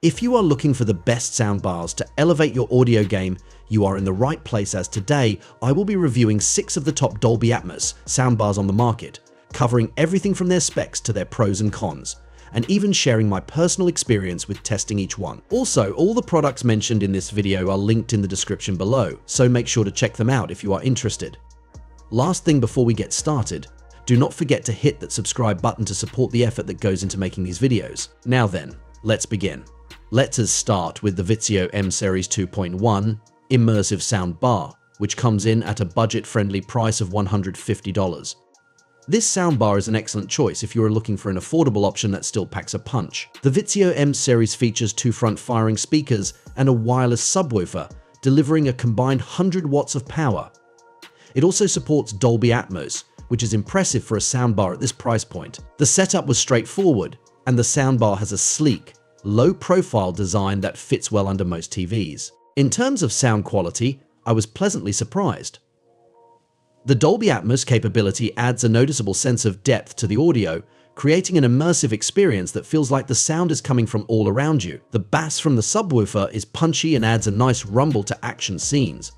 If you are looking for the best soundbars to elevate your audio game, you are in the right place, as today I will be reviewing 6 of the top Dolby Atmos soundbars on the market, covering everything from their specs to their pros and cons, and even sharing my personal experience with testing each one. Also, all the products mentioned in this video are linked in the description below, so make sure to check them out if you are interested. Last thing before we get started, do not forget to hit that subscribe button to support the effort that goes into making these videos. Now then, let's begin. Let us start with the VIZIO M Series 2.1 immersive soundbar, which comes in at a budget-friendly price of $150. This soundbar is an excellent choice if you are looking for an affordable option that still packs a punch. The VIZIO M Series features 2 front-firing speakers and a wireless subwoofer, delivering a combined 100 watts of power. It also supports Dolby Atmos, which is impressive for a soundbar at this price point. The setup was straightforward, and the soundbar has a sleek, low-profile design that fits well under most TVs. In terms of sound quality, I was pleasantly surprised. The Dolby Atmos capability adds a noticeable sense of depth to the audio, creating an immersive experience that feels like the sound is coming from all around you. The bass from the subwoofer is punchy and adds a nice rumble to action scenes.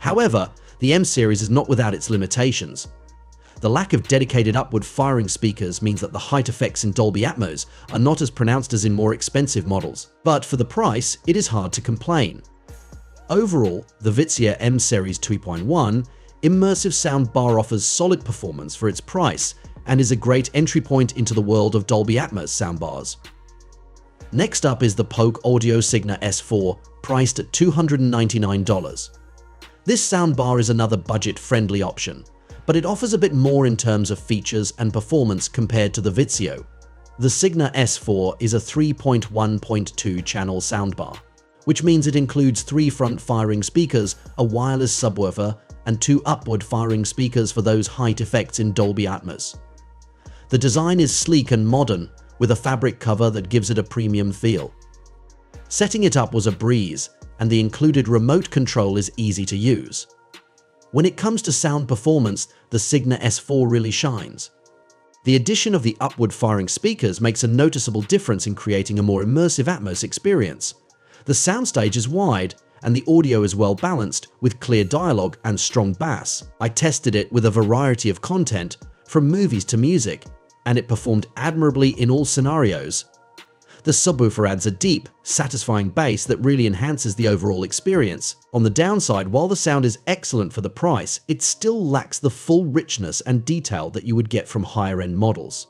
However, the M Series is not without its limitations. The lack of dedicated upward-firing speakers means that the height effects in Dolby Atmos are not as pronounced as in more expensive models, but for the price, it is hard to complain. Overall, the VIZIO M Series 2.1 immersive soundbar offers solid performance for its price and is a great entry point into the world of Dolby Atmos soundbars. Next up is the Polk Audio Signa S4, priced at $299. This soundbar is another budget-friendly option, but it offers a bit more in terms of features and performance compared to the VIZIO. The Signa S4 is a 3.1.2 channel soundbar, which means it includes 3 front-firing speakers, a wireless subwoofer, and 2 upward-firing speakers for those height effects in Dolby Atmos. The design is sleek and modern, with a fabric cover that gives it a premium feel. Setting it up was a breeze, and the included remote control is easy to use. When it comes to sound performance, the Signa S4 really shines. The addition of the upward-firing speakers makes a noticeable difference in creating a more immersive Atmos experience. The soundstage is wide, and the audio is well balanced, with clear dialogue and strong bass. I tested it with a variety of content, from movies to music, and it performed admirably in all scenarios. The subwoofer adds a deep, satisfying bass that really enhances the overall experience. On the downside, while the sound is excellent for the price, it still lacks the full richness and detail that you would get from higher-end models.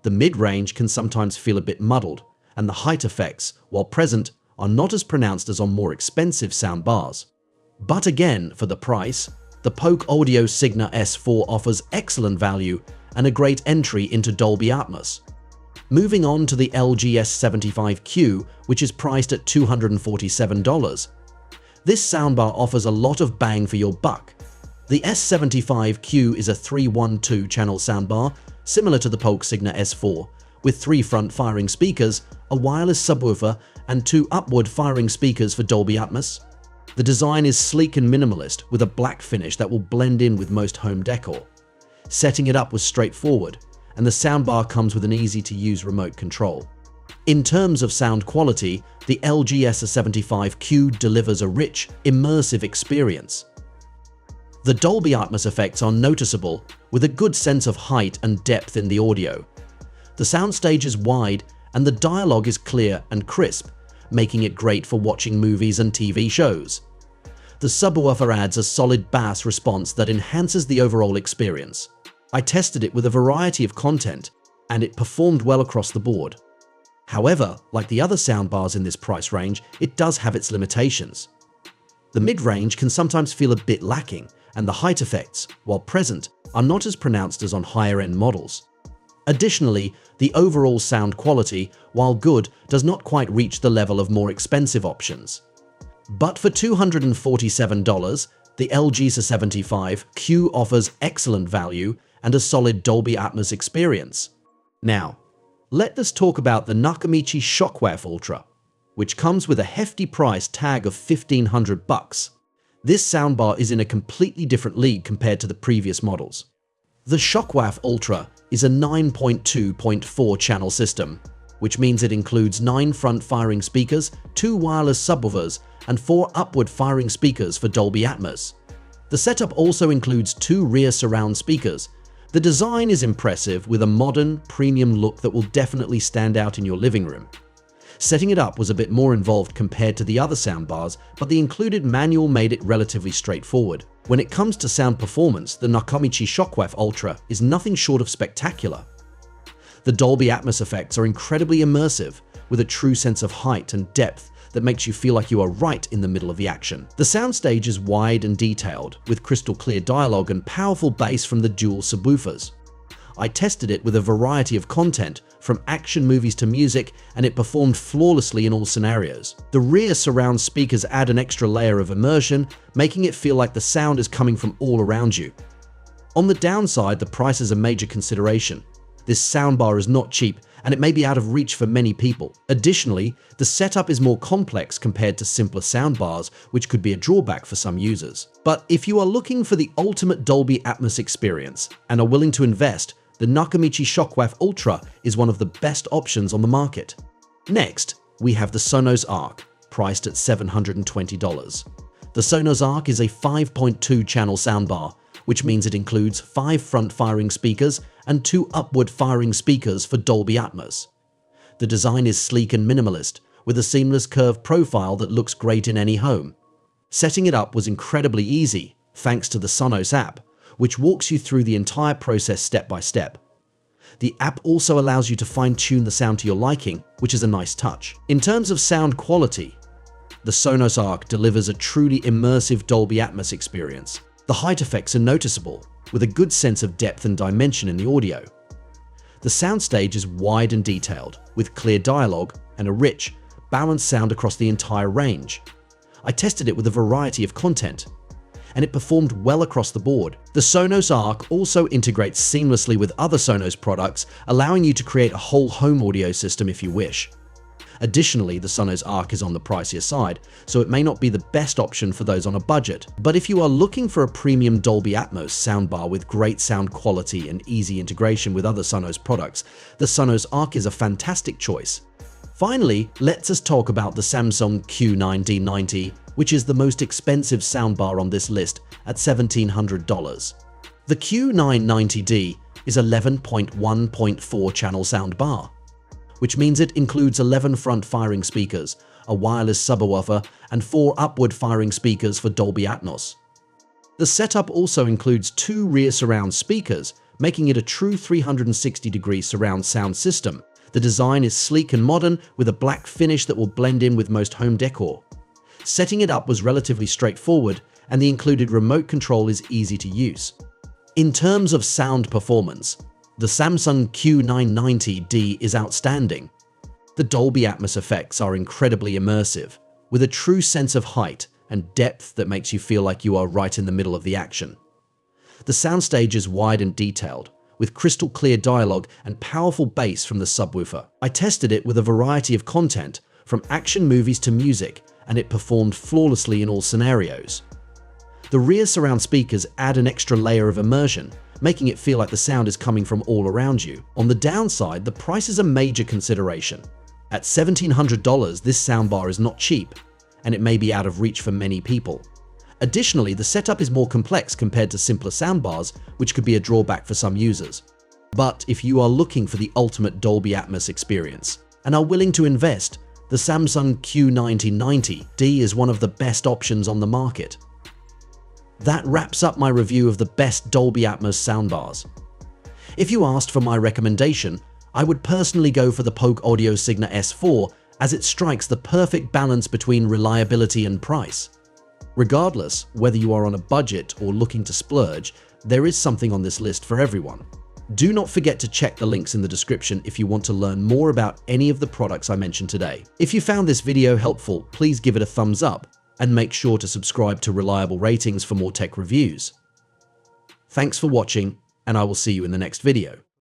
The mid-range can sometimes feel a bit muddled, and the height effects, while present, are not as pronounced as on more expensive soundbars. But again, for the price, the Polk Audio Signa S4 offers excellent value and a great entry into Dolby Atmos. Moving on to the LG S75Q, which is priced at $247. This soundbar offers a lot of bang for your buck. The S75Q is a 3.1.2 channel soundbar, similar to the Polk Signa S4, with 3 front-firing speakers, a wireless subwoofer, and 2 upward-firing speakers for Dolby Atmos. The design is sleek and minimalist, with a black finish that will blend in with most home decor. Setting it up was straightforward, and the soundbar comes with an easy-to-use remote control. In terms of sound quality, the LG S75Q delivers a rich, immersive experience. The Dolby Atmos effects are noticeable, with a good sense of height and depth in the audio. The soundstage is wide, and the dialogue is clear and crisp, making it great for watching movies and TV shows. The subwoofer adds a solid bass response that enhances the overall experience. I tested it with a variety of content, and it performed well across the board. However, like the other soundbars in this price range, it does have its limitations. The mid-range can sometimes feel a bit lacking, and the height effects, while present, are not as pronounced as on higher-end models. Additionally, the overall sound quality, while good, does not quite reach the level of more expensive options. But for $247, the LG S75Q offers excellent value and a solid Dolby Atmos experience. Now, let us talk about the Nakamichi Shockwafe Ultra, which comes with a hefty price tag of $1,500. This soundbar is in a completely different league compared to the previous models. The Shockwafe Ultra is a 9.2.4 channel system, which means it includes 9 front-firing speakers, 2 wireless subwoofers, and 4 upward-firing speakers for Dolby Atmos. The setup also includes 2 rear surround speakers. The design is impressive with a modern, premium look that will definitely stand out in your living room. Setting it up was a bit more involved compared to the other soundbars, but the included manual made it relatively straightforward. When it comes to sound performance, the Nakamichi Shockwafe Ultra is nothing short of spectacular. The Dolby Atmos effects are incredibly immersive, with a true sense of height and depth that makes you feel like you are right in the middle of the action. The soundstage is wide and detailed, with crystal clear dialogue and powerful bass from the dual subwoofers. I tested it with a variety of content, from action movies to music, and it performed flawlessly in all scenarios. The rear surround speakers add an extra layer of immersion, making it feel like the sound is coming from all around you. On the downside, the price is a major consideration. This soundbar is not cheap, and it may be out of reach for many people. Additionally, the setup is more complex compared to simpler soundbars, which could be a drawback for some users. But if you are looking for the ultimate Dolby Atmos experience and are willing to invest, the Nakamichi Shockwafe Ultra is one of the best options on the market. Next, we have the Sonos Arc, priced at $720. The Sonos Arc is a 5.2-channel soundbar, which means it includes 5 front-firing speakers and 2 upward-firing speakers for Dolby Atmos. The design is sleek and minimalist, with a seamless curved profile that looks great in any home. Setting it up was incredibly easy, thanks to the Sonos app, which walks you through the entire process step by step. The app also allows you to fine-tune the sound to your liking, which is a nice touch. In terms of sound quality, the Sonos Arc delivers a truly immersive Dolby Atmos experience. The height effects are noticeable, with a good sense of depth and dimension in the audio. The soundstage is wide and detailed, with clear dialogue and a rich, balanced sound across the entire range. I tested it with a variety of content, and it performed well across the board. The Sonos Arc also integrates seamlessly with other Sonos products, allowing you to create a whole home audio system if you wish. Additionally, the Sonos Arc is on the pricier side, so it may not be the best option for those on a budget. But if you are looking for a premium Dolby Atmos soundbar with great sound quality and easy integration with other Sonos products, the Sonos Arc is a fantastic choice. Finally, let's us talk about the Samsung Q990D, which is the most expensive soundbar on this list at $1,700. The Q990D is 11.1.4-channel soundbar, which means it includes 11 front-firing speakers, a wireless subwoofer, and 4 upward-firing speakers for Dolby Atmos. The setup also includes 2 rear surround speakers, making it a true 360-degree surround sound system. The design is sleek and modern, with a black finish that will blend in with most home decor. Setting it up was relatively straightforward, and the included remote control is easy to use. In terms of sound performance, the Samsung Q990D is outstanding. The Dolby Atmos effects are incredibly immersive, with a true sense of height and depth that makes you feel like you are right in the middle of the action. The soundstage is wide and detailed, with crystal clear dialogue and powerful bass from the subwoofer. I tested it with a variety of content, from action movies to music, and it performed flawlessly in all scenarios. The rear surround speakers add an extra layer of immersion, making it feel like the sound is coming from all around you. On the downside, the price is a major consideration. At $1,700, this soundbar is not cheap, and it may be out of reach for many people. Additionally, the setup is more complex compared to simpler soundbars, which could be a drawback for some users. But if you are looking for the ultimate Dolby Atmos experience and are willing to invest, the Samsung Q990D is one of the best options on the market. That wraps up my review of the best Dolby Atmos soundbars. If you asked for my recommendation, I would personally go for the Polk Audio Signa S4, as it strikes the perfect balance between reliability and price. Regardless whether you are on a budget or looking to splurge, there is something on this list for everyone. Do not forget to check the links in the description if you want to learn more about any of the products I mentioned today. If you found this video helpful, please give it a thumbs up and make sure to subscribe to Reliable Ratings for more tech reviews. Thanks for watching, and I will see you in the next video.